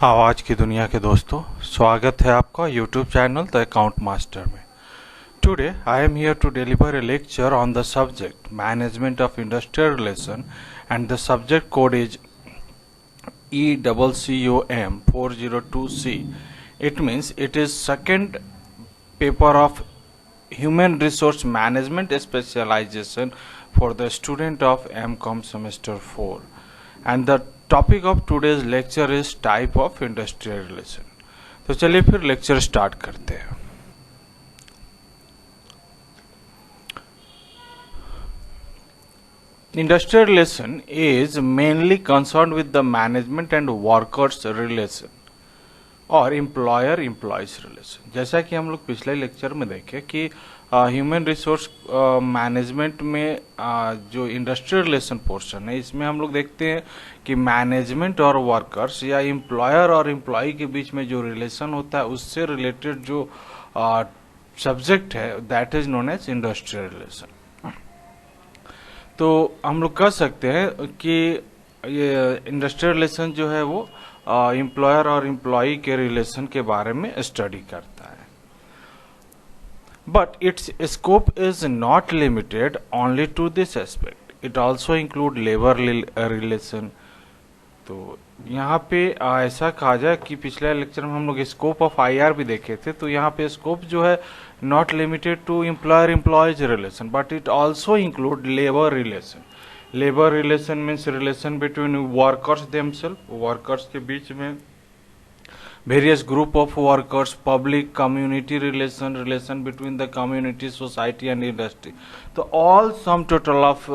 आवाज की दुनिया के दोस्तों, स्वागत है आपका YouTube channel the account master में। Today I am here to deliver a lecture on the subject management of industrial relation and the subject code is ECCOM 402C. It means it is second paper of human resource management specialization for the student of MCOM semester 4, and the topic of today's lecture is type of industrial relation. तो चलिए फिर lecture start करते हैं। Industrial relation is mainly concerned with the management and workers relation और employer employees relation. जैसा कि हम लोग पिछले लेक्चर में देखे कि ह्यूमन रिसोर्स मैनेजमेंट में जो इंडस्ट्रियल रिलेशन पोर्शन है, इसमें हम लोग देखते हैं कि मैनेजमेंट और वर्कर्स या एम्प्लॉयर और एम्प्लॉय के बीच में जो रिलेशन होता है उससे रिलेटेड जो सब्जेक्ट है that is known as industrial relation. तो हम लोग कह सकते हैं कि ये इंडस्ट्रियल रिलेशन जो है वो एम्प्लॉयर और एम्प्लॉय के रिलेशन के बारे में स्टडी करता है। But its scope is not limited only to this aspect, it also include labour relation. तो यहाँ पे ऐसा कहा जाए कि पिछले लेक्चर में हम लोग स्कोप ऑफ IR भी देखे थे, तो यहाँ पे स्कोप जो है not limited to employer employees relation but it also include labour relation. Labour relation means relation between workers themselves, workers के बीच में various group of workers, public community relation, relation between the community, society and industry. तो all sum total of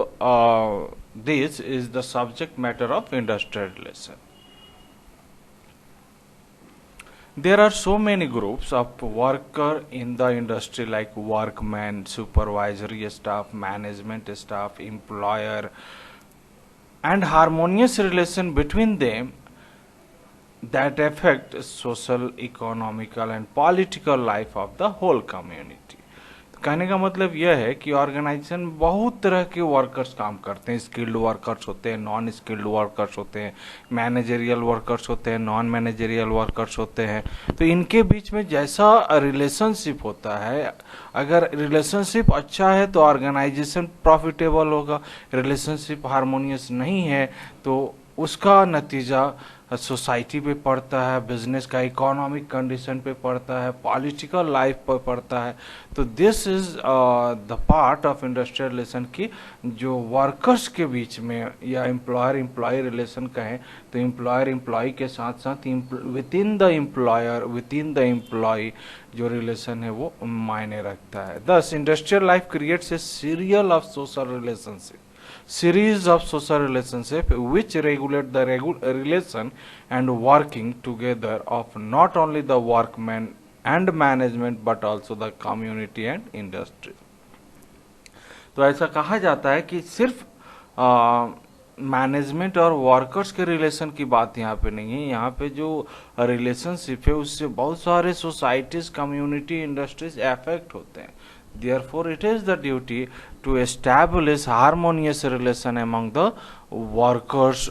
this is the subject matter of industrial relation. There are so many groups of worker in the industry like workman, supervisory staff, management staff, employer, and harmonious relation between them that affect social, economical and political life of the whole community. कहने का मतलब यह है कि organisation बहुत तरह के workers काम करते हैं। स्किल्ड वर्कर्स होते हैं, नॉन स्किल्ड वर्कर्स होते हैं, मैनेजरियल वर्कर्स होते हैं, नॉन मैनेजरियल वर्कर्स होते हैं। तो इनके बीच में जैसा रिलेशनशिप होता है, अगर रिलेशनशिप अच्छा है तो ऑर्गेनाइजेशन प्रॉफिटेबल होगा, रिलेशनशिप हार्मोनियस नहीं है तो उसका नतीजा सोसाइटी पे पड़ता है, बिजनेस का इकोनॉमिक कंडीशन पे पड़ता है, पॉलिटिकल लाइफ पे पड़ता है। तो this is the part of industrial relation की जो वर्कर्स के बीच में या एम्प्लॉयर एम्प्लॉय रिलेशन कहें तो एम्प्लॉयर एम्प्लॉय के साथ साथ within the employer within the employee जो रिलेशन है वो मायने रखता है। Thus industrial life creates a serial of social relationship, series of social relationship which regulate the relation and working together of not only the workman and management but also the community and industry. तो ऐसा कहा जाता है कि सिर्फ management और workers के relation की बात यहाँ पे नहीं है, यहाँ पे जो रिलेशनशिप है उससे बहुत सारे सोसाइटीज, कम्युनिटी, इंडस्ट्रीज अफेक्ट होते हैं। Therefore, it is the duty to establish harmonious relation among the workers,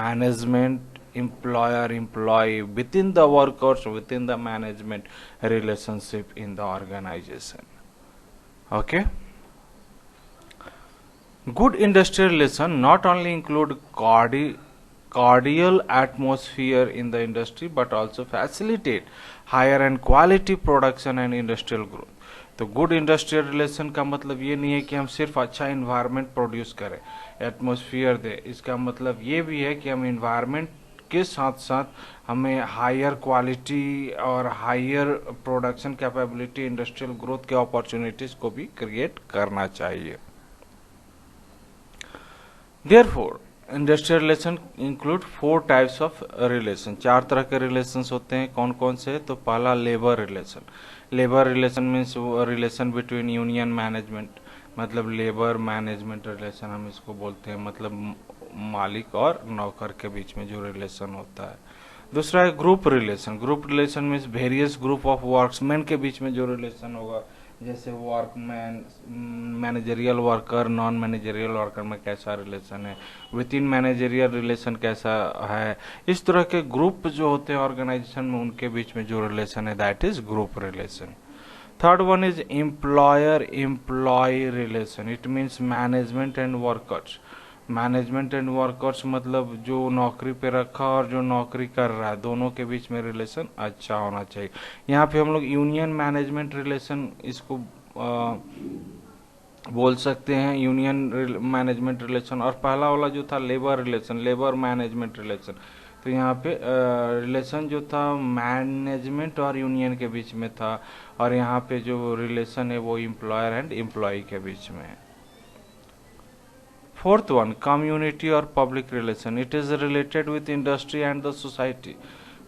management, employer, employee, within the workers, within the management relationship in the organization. Okay. Good industrial relation not only include cordial atmosphere in the industry but also facilitate higher and quality production and industrial growth. तो good industrial relation का मतलब ये नहीं है कि हम सिर्फ अच्छा इन्वायरमेंट प्रोड्यूस करें, एटमॉस्फेयर दे। इसका मतलब ये भी है कि हम इन्वायरमेंट के साथ साथ हमें हायर क्वालिटी और higher production capability, industrial growth के अपॉर्चुनिटीज को भी क्रिएट करना चाहिए। Therefore industrial relation include 4 types of relation, 4 तरह के रिलेशंस होते हैं। कौन कौन से? तो पहला labour relation. Labour relation means relation between union management, मतलब लेबर मैनेजमेंट रिलेशन हम इसको बोलते हैं, मतलब मालिक और नौकर के बीच में जो रिलेशन होता है। दूसरा है group relation. Group relation means various group of workmen के बीच में जो रिलेशन होगा, जैसे workman, managerial worker, non managerial worker में कैसा रिलेशन है, विद इन मैनेजरियल रिलेशन कैसा है, इस तरह के ग्रुप जो होते हैं ऑर्गेनाइजेशन में उनके बीच में जो रिलेशन है that is group relation. Third one is employer employee relation. It means management and workers. Management and workers मतलब जो नौकरी पे रखा और जो नौकरी कर रहा है दोनों के बीच में रिलेशन अच्छा होना चाहिए. यहाँ पे हम लोग यूनियन मैनेजमेंट रिलेशन इसको बोल सकते हैं, यूनियन मैनेजमेंट रिलेशन. और पहला वाला जो था labour relation, labour management relation. तो यहाँ पे रिलेशन जो था मैनेजमेंट और यूनियन के बीच में था, और यहाँ पे जो रिलेशन है वो एम्प्लॉयर एंड एम्प्लॉय के बीच में है. फोर्थ वन कम्युनिटी और public relation. It is related with industry and the society.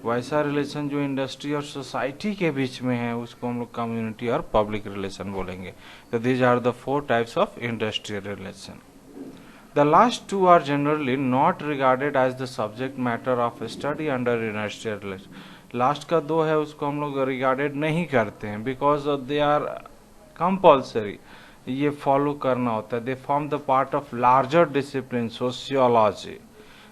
वैसा रिलेशन जो इंडस्ट्री और सोसाइटी के बीच में है उसको हम लोग कम्युनिटी और पब्लिक रिलेशन बोलेंगे. तो these are the four types of industrial relation. The last two are generally not regarded as the subject matter of study under industrial relation. Last का दो है उसको हम लोग रिगार्डेड नहीं करते हैं बिकॉज दे आर कंपल्सरी, ये फॉलो करना होता है. They form the part of larger discipline sociology.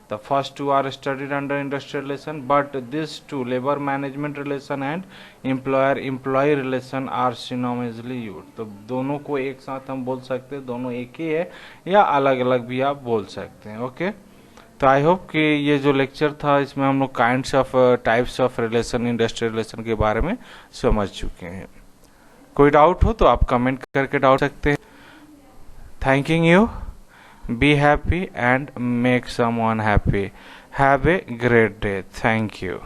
The first two are studied under industrial relation, but these two, labor management relation and employer-employee relation, are synonymously used. तो दोनों को एक साथ हम बोल सकते हैं, दोनों एक ही है या अलग अलग भी आप बोल सकते हैं. ओके, तो आई होप कि ये जो लेक्चर था इसमें हम लोग kinds of types of relation, industrial relation के बारे में समझ चुके हैं. कोई डाउट हो तो आप कमेंट करके डाउट सकते हैं. Thanking you. Be happy and make someone happy. Have a great day. Thank you.